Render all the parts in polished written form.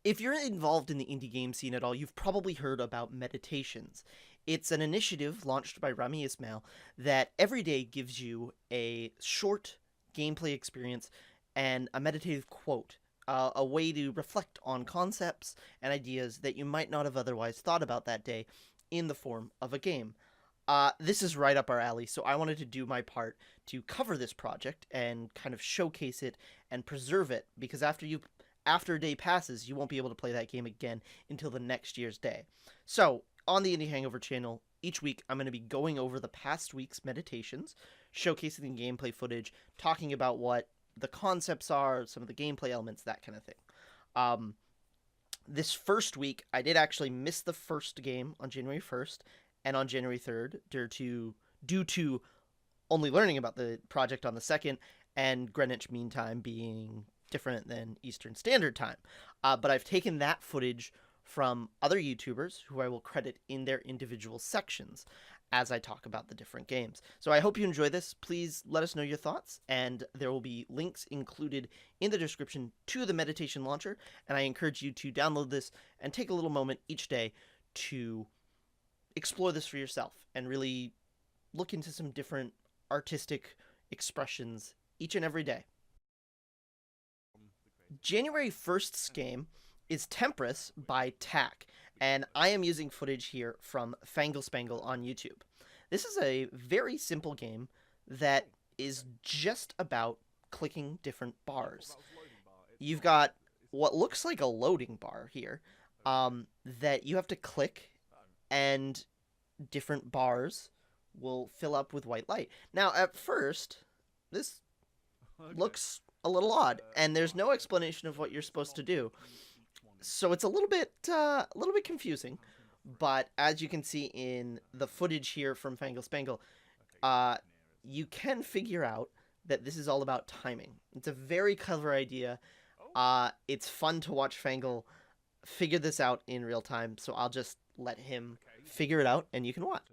If you're involved in the indie game scene at all, you've probably heard about meditations. It's an initiative launched by Rami Ismail that every day gives you a short gameplay experience and a meditative quote, a way to reflect on concepts and ideas that you might not have otherwise thought about that day in the form of a game. This is right up our alley, so I wanted to do my part to cover this project and kind of showcase it and preserve it because after a day passes, you won't be able to play that game again until the next year's day. So, on the Indie Hangover channel, each week I'm going to be going over the past week's meditations, showcasing the gameplay footage, talking about what the concepts are, some of the gameplay elements, that kind of thing. Um, this first week, I did actually miss the first game on January 1st and on January 3rd due to only learning about the project on the 2nd and Greenwich Mean Time being different than Eastern Standard Time. But I've taken that footage from other YouTubers who I will credit in their individual sections as I talk about the different games. So I hope you enjoy this. Please let us know your thoughts, and there will be links included in the description to the meditation launcher, and I encourage you to download this and take a little moment each day to explore this for yourself and really look into some different artistic expressions each and every day. January 1st's game is Temperance by Tack, and I am using footage here from Fangle Spangle on YouTube. This is a very simple game that is just about clicking different bars. You've got what looks like a loading bar here that you have to click, and different bars will fill up with white light. Now, at first, this looks a little odd, and there's no explanation of what you're supposed to do. So it's a little bit confusing, but as you can see in the footage here from Fangle Spangle, you can figure out that this is all about timing. It's a very clever idea. It's fun to watch Fangle figure this out in real time, so I'll just let him figure it out, and you can watch.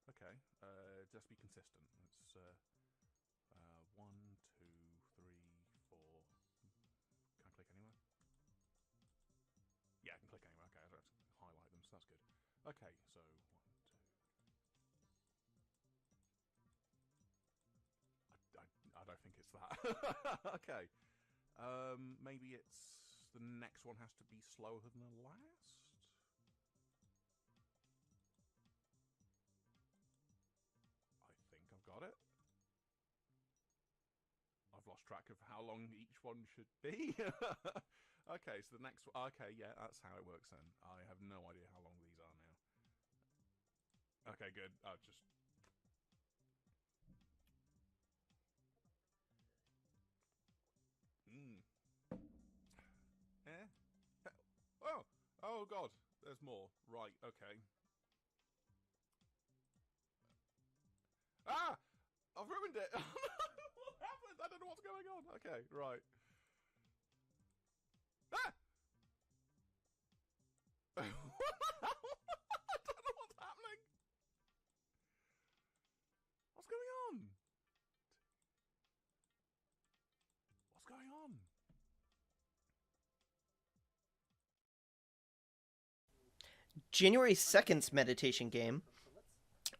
Okay, just be consistent. It's 1, 2, 3, 4. Can I click anywhere? Yeah, I can click anywhere. Okay, let's highlight them, so that's good. Okay, so 1, 2. I don't think it's that. Okay, maybe it's the next one has to be slower than the last. I think I've got it. I've lost track of how long each one should be. Okay, so the next one. Okay, yeah, that's how it works then. I have no idea how long these are now. Okay, good. I'll just. Eh? Oh! Oh, God. There's more. Right, okay. Ah! I've ruined it! What happened? I don't know what's going on. Okay, right. Ah! What the hell? I don't know what's happening. What's going on? What's going on? January 2nd's meditation game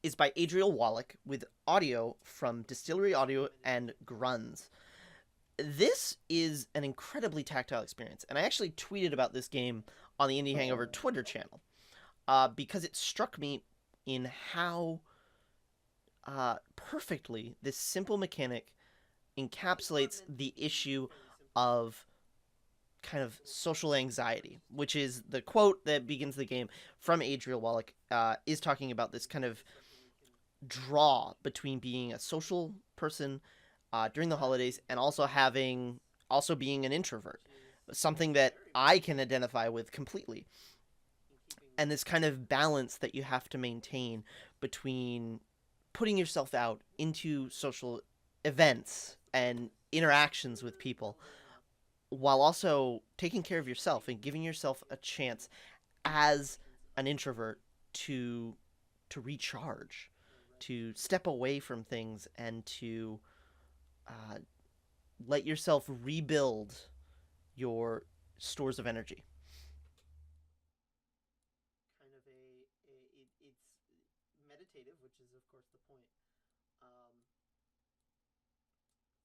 is by Adriel Wallach with audio from Distillery Audio and Grunz. This is an incredibly tactile experience, and I actually tweeted about this game on the Indie Hangover Twitter channel because it struck me in how perfectly this simple mechanic encapsulates the issue of kind of social anxiety, which is the quote that begins the game from Adriel Wallach, is talking about this kind of draw between being a social person during the holidays and also being an introvert, something that I can identify with completely. And this kind of balance that you have to maintain between putting yourself out into social events and interactions with people while also taking care of yourself and giving yourself a chance as an introvert to recharge, to step away from things and to uh, let yourself rebuild your stores of energy. Kind of it's meditative, which is of course the point.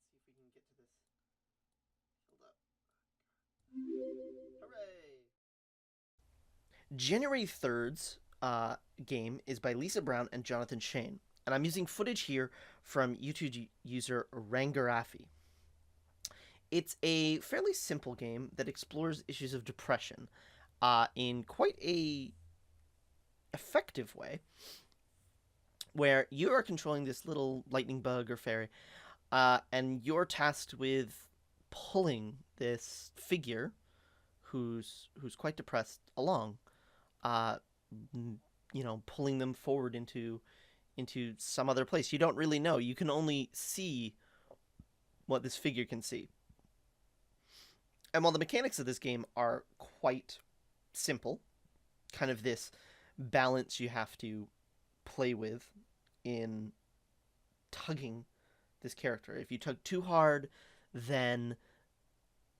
Let's see if we can get to this. Hold up. Hooray! January 3rd's game is by Lisa Brown and Jonathan Shane, and I'm using footage here from YouTube user Rangerafi. It's a fairly simple game that explores issues of depression in quite a effective way, where you are controlling this little lightning bug or fairy, and you're tasked with pulling this figure who's quite depressed along, uh, pulling them forward into some other place. You don't really know. You can only see what this figure can see. And while the mechanics of this game are quite simple, kind of this balance you have to play with in tugging this character. If you tug too hard, then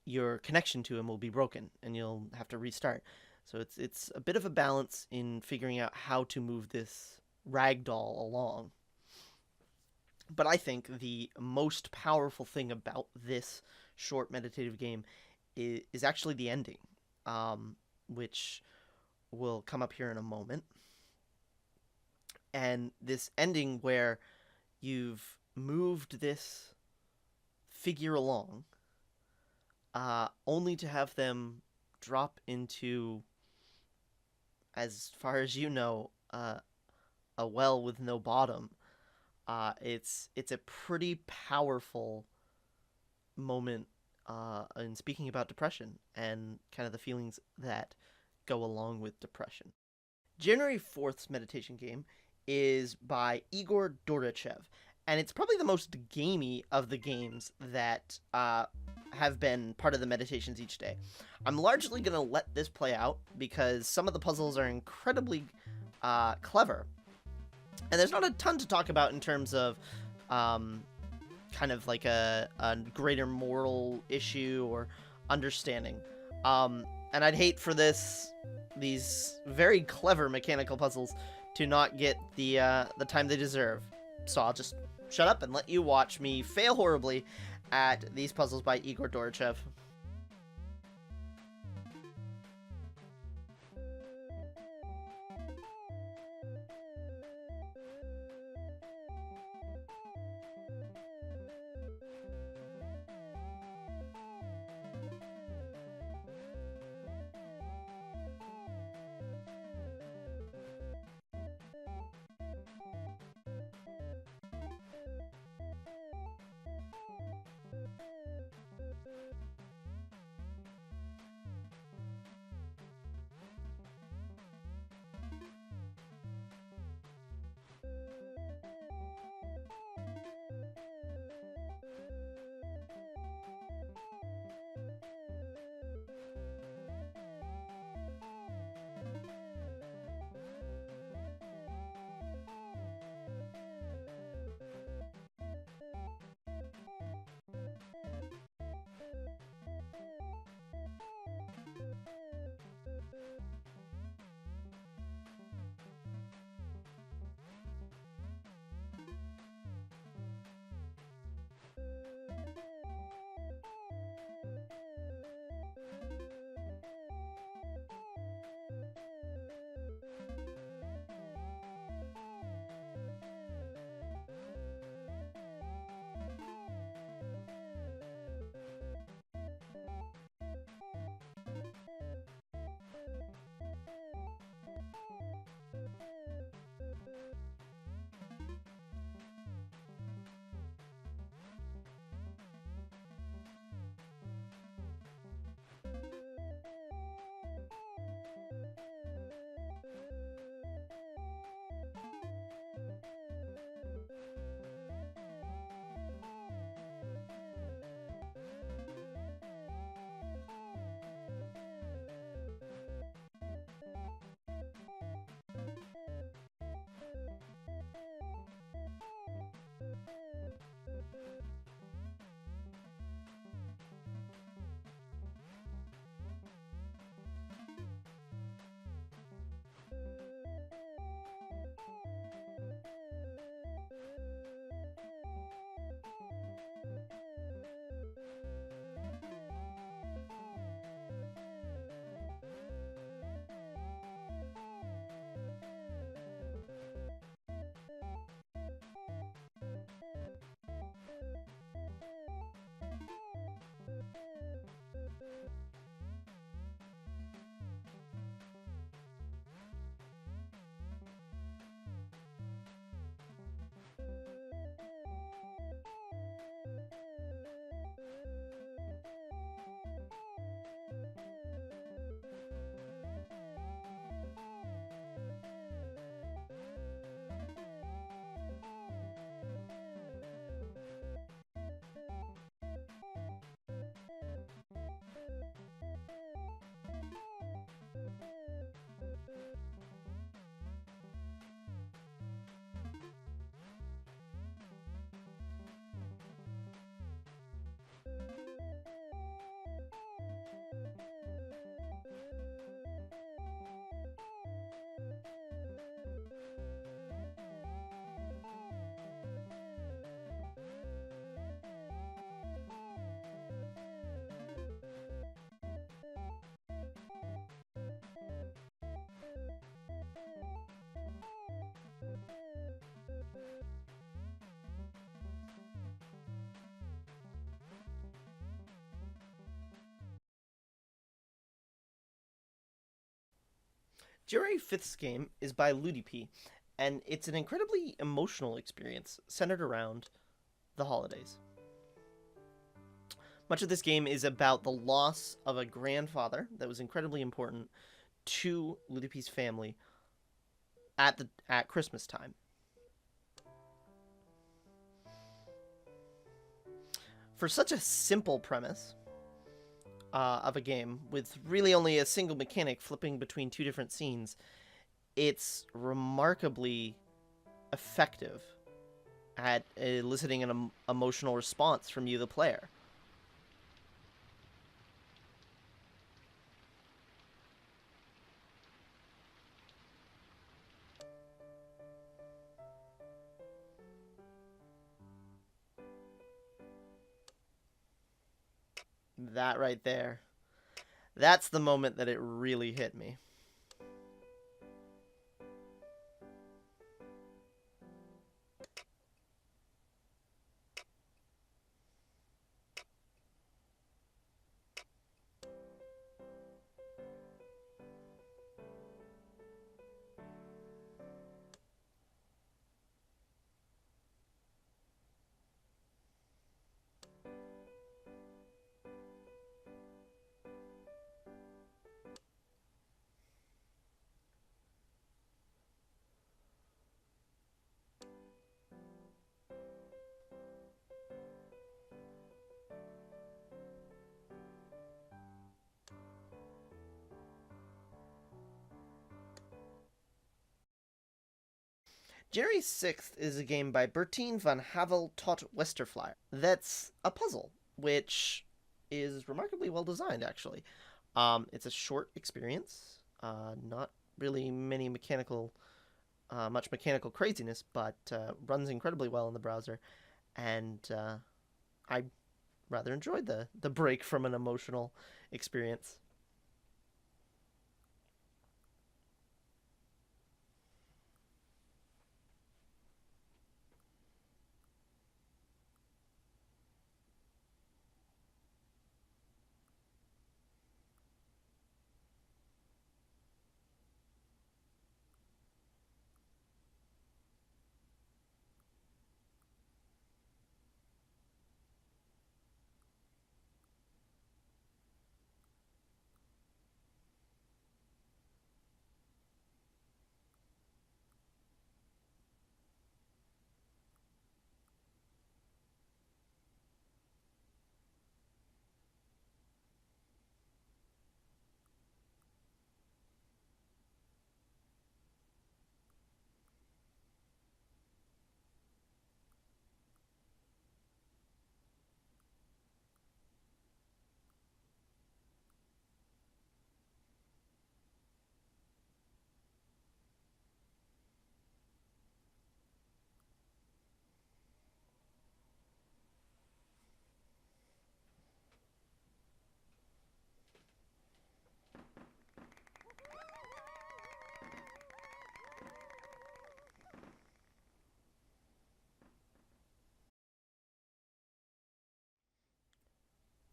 your connection to him will be broken and you'll have to restart. So it's a bit of a balance in figuring out how to move this ragdoll along. But I think the most powerful thing about this short meditative game is actually the ending, which will come up here in a moment. And this ending where you've moved this figure along, only to have them drop into, as far as you know, a well with no bottom. It's a pretty powerful moment in speaking about depression and kind of the feelings that go along with depression. January 4th's meditation game is by Igor Dorochev, and it's probably the most gamey of the games that have been part of the meditations each day. I'm largely going to let this play out because some of the puzzles are incredibly clever. And there's not a ton to talk about in terms of kind of like a greater moral issue or understanding. And I'd hate for these very clever mechanical puzzles to not get the time they deserve. So I'll just shut up and let you watch me fail horribly at these puzzles by Igor Dorochev. Jerry Fifth's game is by Ludipi, and it's an incredibly emotional experience centered around the holidays. Much of this game is about the loss of a grandfather that was incredibly important to Ludipi's family at Christmas time. For such a simple premise of a game with really only a single mechanic flipping between two different scenes, it's remarkably effective at eliciting an emotional response from you, the player. That right there. That's the moment that it really hit me. Jerry Sixth is a game by Bertien van Havel tot Westerflyer. That's a puzzle, which is remarkably well designed, actually. It's a short experience, not really much mechanical craziness, but runs incredibly well in the browser, and I rather enjoyed the break from an emotional experience.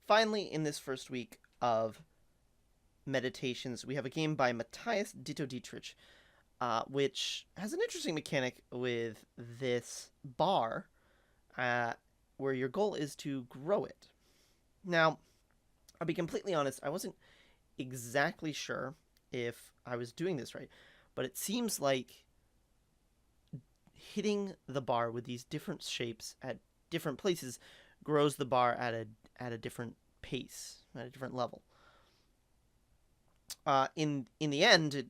Finally, in this first week of meditations, we have a game by Matthias Ditto Dietrich, which has an interesting mechanic with this bar, uh, where your goal is to grow it. Now, I'll be completely honest, I wasn't exactly sure if I was doing this right, but it seems like hitting the bar with these different shapes at different places grows the bar at a different pace, at a different level. In the end, it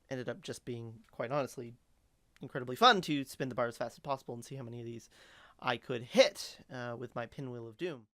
ended up just being, quite honestly, incredibly fun to spin the bar as fast as possible and see how many of these I could hit with my pinwheel of doom.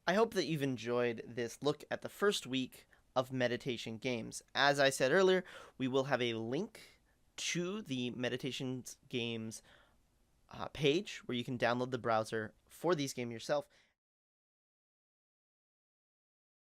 I hope that you've enjoyed this look at the first week of meditation games. As I said earlier, we will have a link to the meditation games page where you can download the browser for these games yourself.